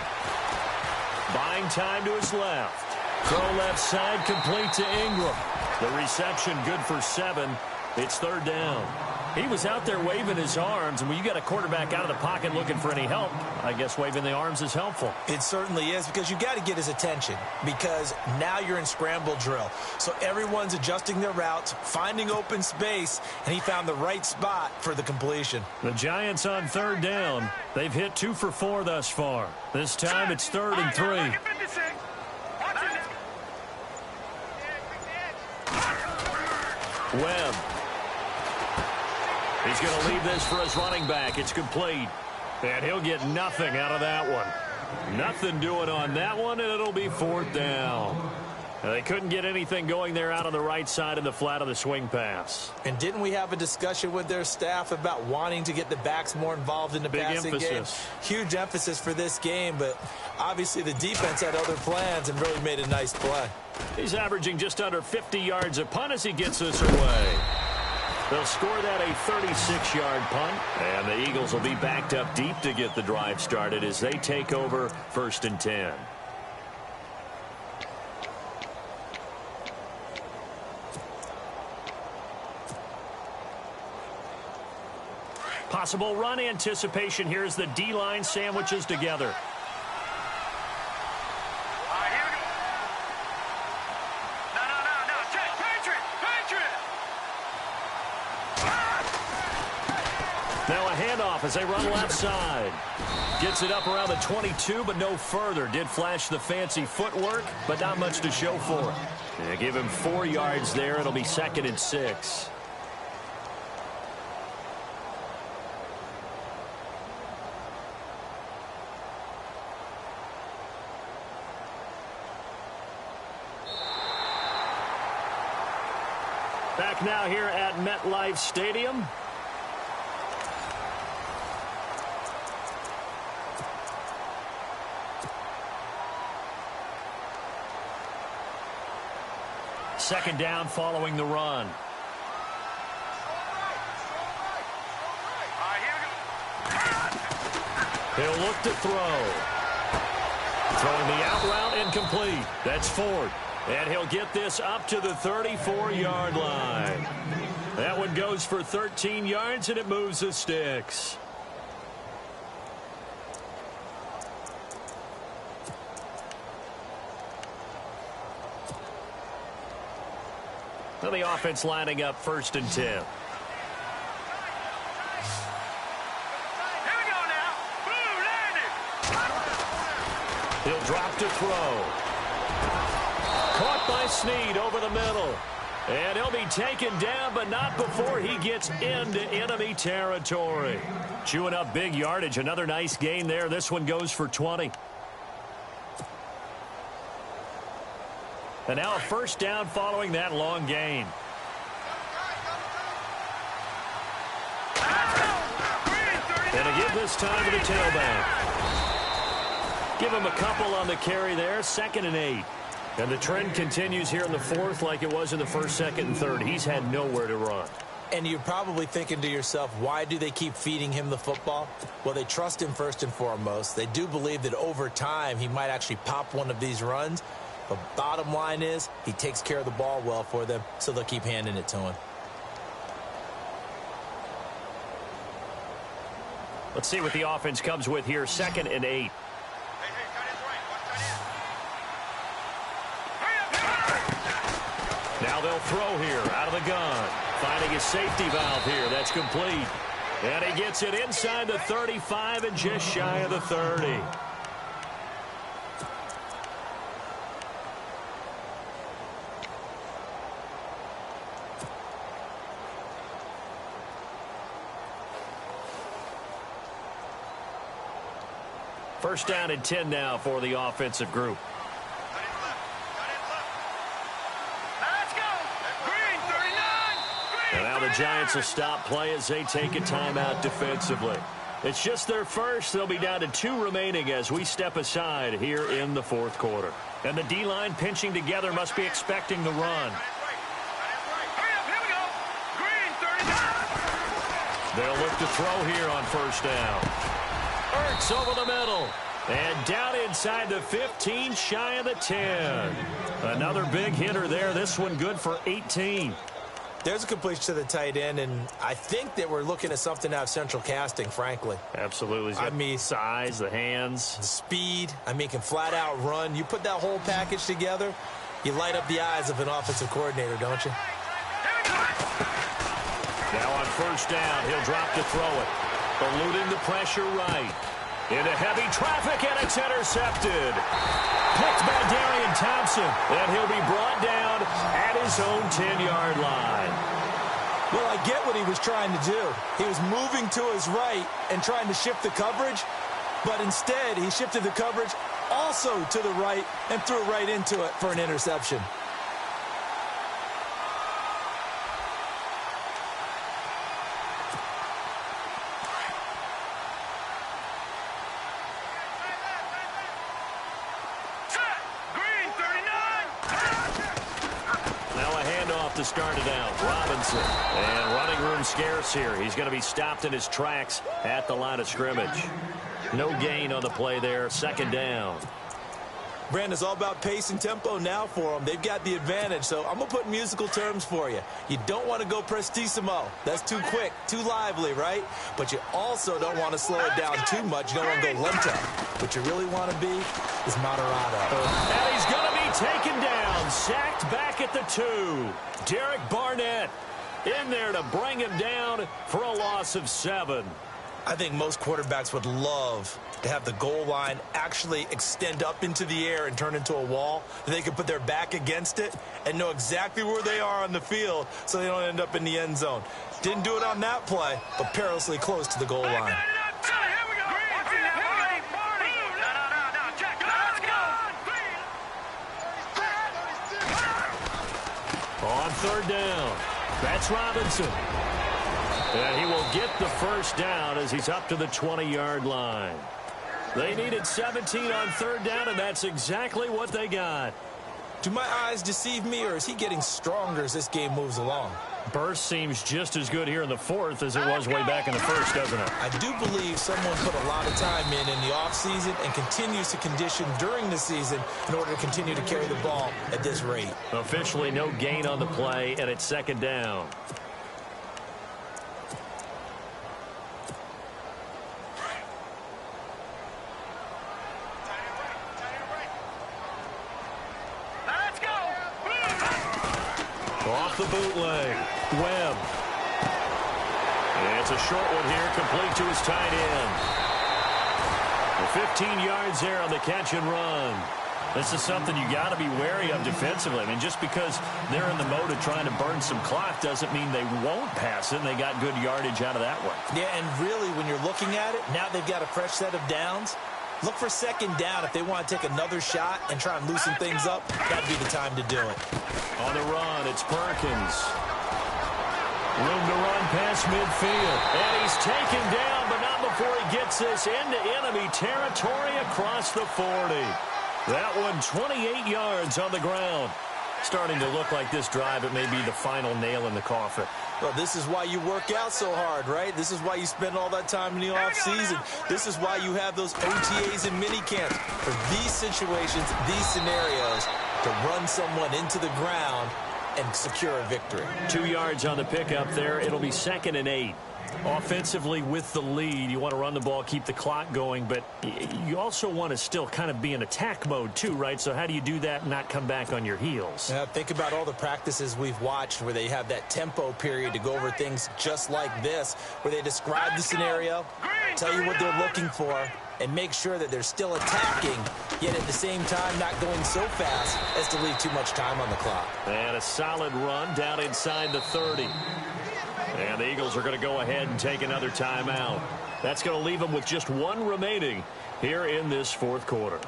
Buying time to his left. Throw left side, complete to Ingram. The reception good for 7. It's 3rd down. He was out there waving his arms, and when you got a quarterback out of the pocket looking for any help, I guess waving the arms is helpful. It certainly is, because you got to get his attention, because now you're in scramble drill. So everyone's adjusting their routes, finding open space, and he found the right spot for the completion. The Giants on 3rd down. They've hit 2 for 4 thus far. This time it's 3rd and 3. Webb. He's going to leave this for his running back. It's complete. And he'll get nothing out of that one. Nothing doing on that one, and it'll be 4th down. They couldn't get anything going there out on the right side of the flat of the swing pass. And didn't we have a discussion with their staff about wanting to get the backs more involved in the passing game? Huge emphasis for this game, but obviously the defense had other plans and really made a nice play. He's averaging just under 50 yards a punt as he gets this away. They'll score that a 36-yard punt, and the Eagles will be backed up deep to get the drive started as they take over 1st and 10. Possible run anticipation here as the D-line sandwiches together. Now a handoff as they run left side. Gets it up around the 22, but no further. Did flash the fancy footwork, but not much to show for it. They give him 4 yards there. It'll be 2nd and 6. Back now here at MetLife Stadium. second down following the run. He'll look to throw. Throwing the out route incomplete. That's Ford. And he'll get this up to the 34-yard line. That one goes for 13 yards, and it moves the sticks. Well, the offense lining up 1st and 10. Here we go now. Blue landed. He'll drop to throw. Caught by Snead over the middle. And he'll be taken down, but not before he gets into enemy territory. Chewing up big yardage. Another nice gain there. This one goes for 20. And now a first down following that long gain. And a give this time to the tailback. Give him a couple on the carry there. 2nd and 8. And the trend continues here in the 4th like it was in the 1st, 2nd, and 3rd. He's had nowhere to run. And you're probably thinking to yourself, why do they keep feeding him the football? Well, they trust him first and foremost. They do believe that over time he might actually pop one of these runs. But bottom line is he takes care of the ball well for them, so they'll keep handing it to him. Let's see what the offense comes with here. 2nd and 8. Now they'll throw here out of the gun. Finding his safety valve here. That's complete. And he gets it inside the 35 and just shy of the 30. First down and 10 now for the offensive group. And now the Giants will stop play as they take a timeout defensively. It's just their first. They'll be down to 2 remaining as we step aside here in the 4th quarter. And the D-line pinching together must be expecting the run. They'll look to throw here on first down. Ertz over the middle. And down inside the 15, shy of the 10. Another big hitter there. This one good for 18. There's a completion to the tight end, and I think that we're looking at something out of Central Casting, frankly. Absolutely. I mean, size, the hands. The speed. I mean, can flat out run. You put that whole package together, you light up the eyes of an offensive coordinator, don't you? Now on first down, he'll drop to throw it. Eluding the pressure right. Into heavy traffic, and it's intercepted. Picked by Darian Thompson, and he'll be brought down at his own 10-yard line. Well, I get what he was trying to do. He was moving to his right and trying to shift the coverage, but instead he shifted the coverage also to the right and threw right into it for an interception. To start it out, Robinson. And running room scarce here. He's going to be stopped in his tracks at the line of scrimmage. No gain on the play there. 2nd down. Brandon, it's all about pace and tempo now for them. They've got the advantage, so I'm going to put musical terms for you. You don't want to go prestissimo. That's too quick, too lively, right? But you also don't want to slow it down too much. You don't want to go lento. What you really want to be is moderato. And he's going to be taken down. Sacked back at the 2. Derek Barnett in there to bring him down for a loss of 7. I think most quarterbacks would love to have the goal line actually extend up into the air and turn into a wall. They can put their back against it and know exactly where they are on the field so they don't end up in the end zone. Didn't do it on that play, but perilously close to the goal line. On 3rd down, that's Robinson. And he will get the first down as he's up to the 20-yard line. They needed 17 on 3rd down, and that's exactly what they got. Do my eyes deceive me, or is he getting stronger as this game moves along? Burst seems just as good here in the fourth as it was way back in the first, doesn't it? I do believe someone put a lot of time in the offseason and continues to condition during the season in order to continue to carry the ball at this rate. Officially no gain on the play, and it's second down. Off the bootleg, Webb. And it's a short one here, complete to his tight end. 15 yards there on the catch and run. This is something you got to be wary of defensively. I mean, just because they're in the mode of trying to burn some clock doesn't mean they won't pass it, and they got good yardage out of that one. Yeah, and really, when you're looking at it, now they've got a fresh set of downs. Look for second down if they want to take another shot and try and loosen things up. That'd be the time to do it. On the run, it's Perkins. Room to run past midfield. And he's taken down, but not before he gets this into enemy territory across the 40. That one 28 yards on the ground. Starting to look like this drive, it may be the final nail in the coffin. Well, this is why you work out so hard, right? This is why you spend all that time in the offseason. This is why you have those OTAs and mini camps. For these situations, these scenarios, to run someone into the ground and secure a victory. 2 yards on the pickup there. It'll be 2nd and 8. Offensively with the lead, you want to run the ball, keep the clock going, but you also want to still kind of be in attack mode too, right? So how do you do that and not come back on your heels? Think about all the practices we've watched where they have that tempo period to go over things just like this, where they describe the scenario, tell you what they're looking for, and make sure that they're still attacking, yet at the same time not going so fast as to leave too much time on the clock. And a solid run down inside the 30. And the Eagles are going to go ahead and take another timeout. That's going to leave them with just one remaining here in this fourth quarter.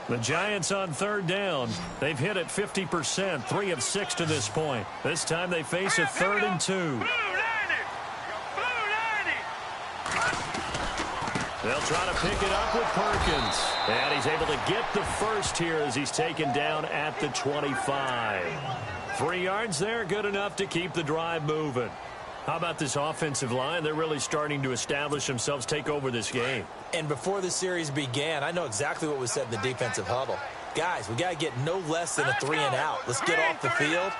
The Giants on third down. They've hit it 50%, 3 of 6 to this point. This time they face a 3rd and 2. They'll try to pick it up with Perkins. And he's able to get the first here as he's taken down at the 25. 3 yards there, good enough to keep the drive moving. How about this offensive line? They're really starting to establish themselves, take over this game. And before the series began, I know exactly what was said in the defensive huddle. Guys, we got to get no less than a 3 and out. Let's get off the field.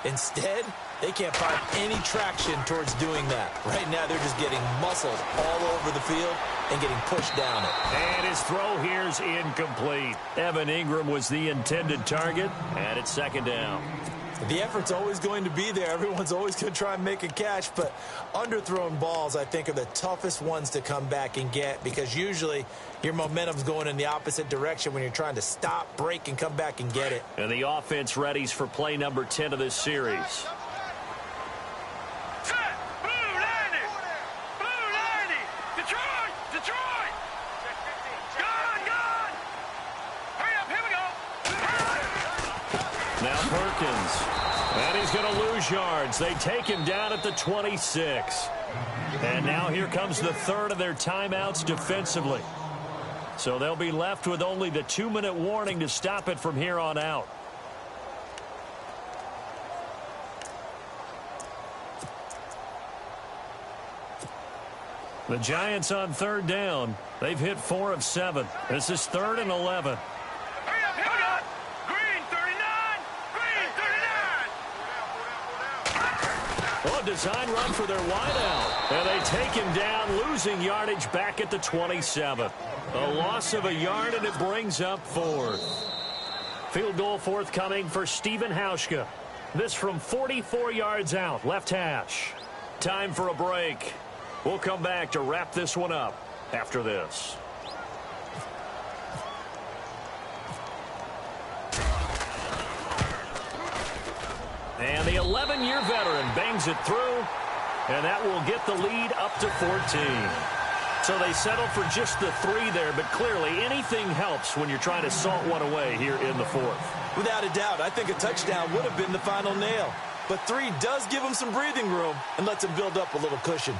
Instead, they can't find any traction towards doing that. Right now, they're just getting muscled all over the field and getting pushed down it. And his throw here's incomplete. Evan Ingram was the intended target, and it's 2nd down. The effort's always going to be there. Everyone's always going to try and make a catch, but underthrown balls, I think, are the toughest ones to come back and get because usually your momentum's going in the opposite direction when you're trying to stop, break, and come back and get it. And the offense readies for play number 10 of this series. Now Perkins, and he's going to lose yards. They take him down at the 26. And now here comes the 3rd of their timeouts defensively. So they'll be left with only the 2-minute warning to stop it from here on out. The Giants on 3rd down. They've hit 4 of 7. This is 3rd and 11. Design run for their wideout. And they take him down, losing yardage back at the 27. A loss of a yard, and it brings up 4th. Field goal forthcoming for Stephen Hauschka. This from 44 yards out, left hash. Time for a break. We'll come back to wrap this one up after this. And the 11-year veteran bangs it through, and that will get the lead up to 14. So they settle for just the 3 there, but clearly anything helps when you're trying to salt one away here in the 4th. Without a doubt, I think a touchdown would have been the final nail. But 3 does give them some breathing room and lets them build up a little cushion.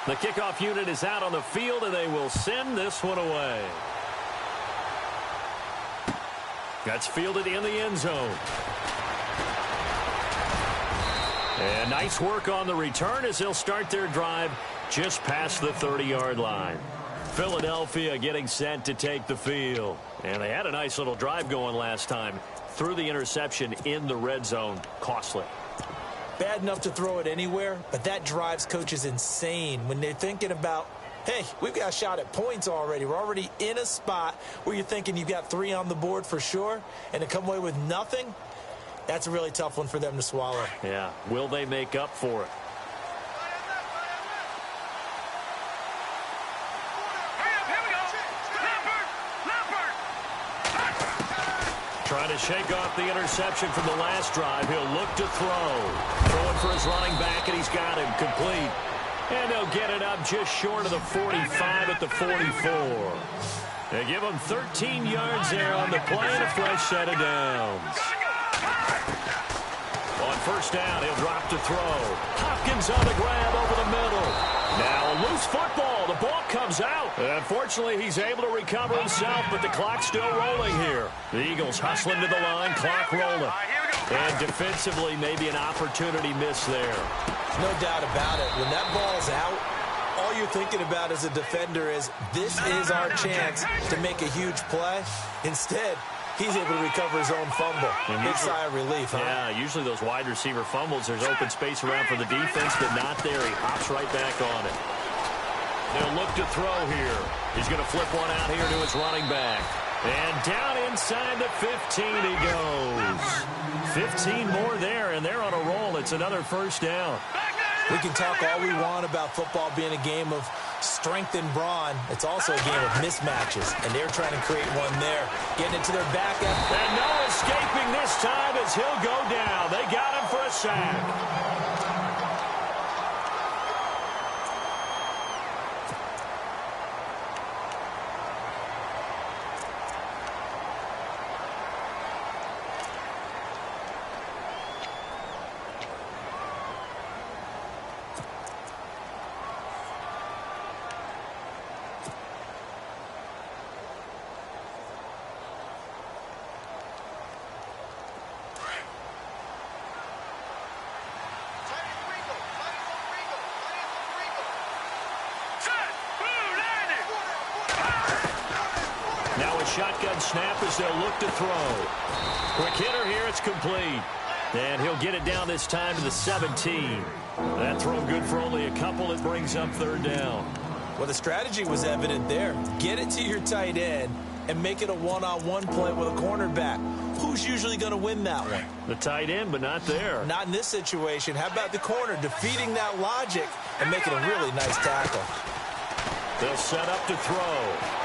The kickoff unit is out on the field, and they will send this one away. That's fielded in the end zone. And nice work on the return as they'll start their drive just past the 30-yard line. Philadelphia getting set to take the field. And they had a nice little drive going last time. Threw the interception in the red zone. Costly. Bad enough to throw it anywhere, but that drives coaches insane when they're thinking about, hey, we've got a shot at points already. We're already in a spot where you're thinking you've got 3 on the board for sure, and to come away with nothing, that's a really tough one for them to swallow. Yeah. Will they make up for it? Trying to shake off the interception from the last drive. He'll look to throw. Throwing for his running back, and he's got him complete. And they'll get it up just short of the 45 at the 44. They give him 13 yards there on the play and a fresh set of downs. On first down, he'll drop to throw. Hopkins on the grab over the middle. Now a loose football. The ball comes out. Unfortunately, he's able to recover himself, but the clock's still rolling here. The Eagles hustling to the line, clock rolling. And defensively, maybe an opportunity miss there. No doubt about it. When that ball's out, all you're thinking about as a defender is, this is our chance to make a huge play. Instead, he's able to recover his own fumble. Big sigh of relief, huh? Yeah, usually those wide receiver fumbles, there's open space around for the defense, but not there. He hops right back on it. They'll look to throw here. He's going to flip one out here to his running back. And down inside the 15 he goes. 15 more there, and they're on a roll. It's another first down. We can talk all we want about football being a game of strength and brawn. It's also a game of mismatches, and they're trying to create one there. Getting it to their back end. And no escaping this time as he'll go down. They got him for a sack. Shotgun snap as they'll look to throw. Quick hitter here, it's complete. And he'll get it down this time to the 17. That throw good for only a couple. It brings up third down. Well, the strategy was evident there. Get it to your tight end and make it a one-on-one play with a cornerback. Who's usually going to win that one? The tight end, but not there. Not in this situation. How about the corner defeating that logic and making a really nice tackle? They'll set up to throw.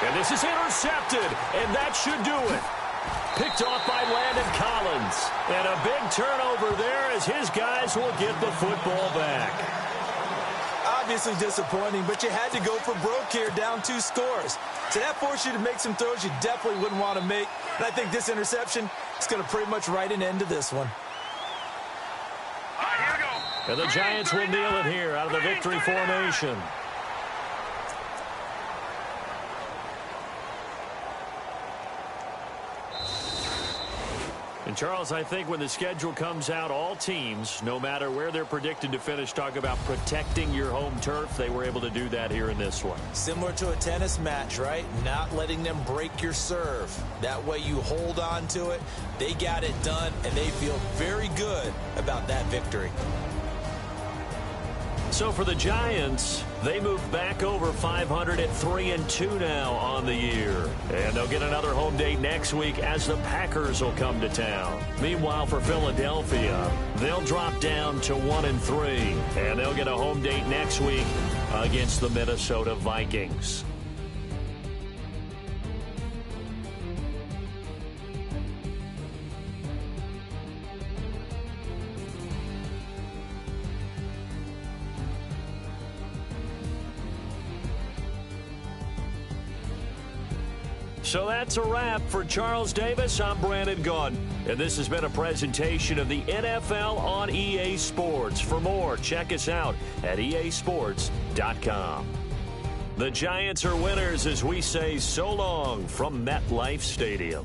And this is intercepted, and that should do it. Picked off by Landon Collins. And a big turnover there as his guys will get the football back. Obviously disappointing, but you had to go for broke here, down 2 scores. So that forced you to make some throws you definitely wouldn't want to make. And I think this interception is going to pretty much write an end to this one. Here we go. And the Giants will kneel it here out of the victory formation. And, Charles, I think when the schedule comes out, all teams, no matter where they're predicted to finish, talk about protecting your home turf. They were able to do that here in this one. Similar to a tennis match, right? Not letting them break your serve. That way you hold on to it. They got it done, and they feel very good about that victory. So for the Giants, they move back over 500 at 3-2 now on the year. And they'll get another home date next week as the Packers will come to town. Meanwhile, for Philadelphia, they'll drop down to 1-3. And they'll get a home date next week against the Minnesota Vikings. So that's a wrap. For Charles Davis, I'm Brandon Gaudin. And this has been a presentation of the NFL on EA Sports. For more, check us out at easports.com. The Giants are winners as we say so long from MetLife Stadium.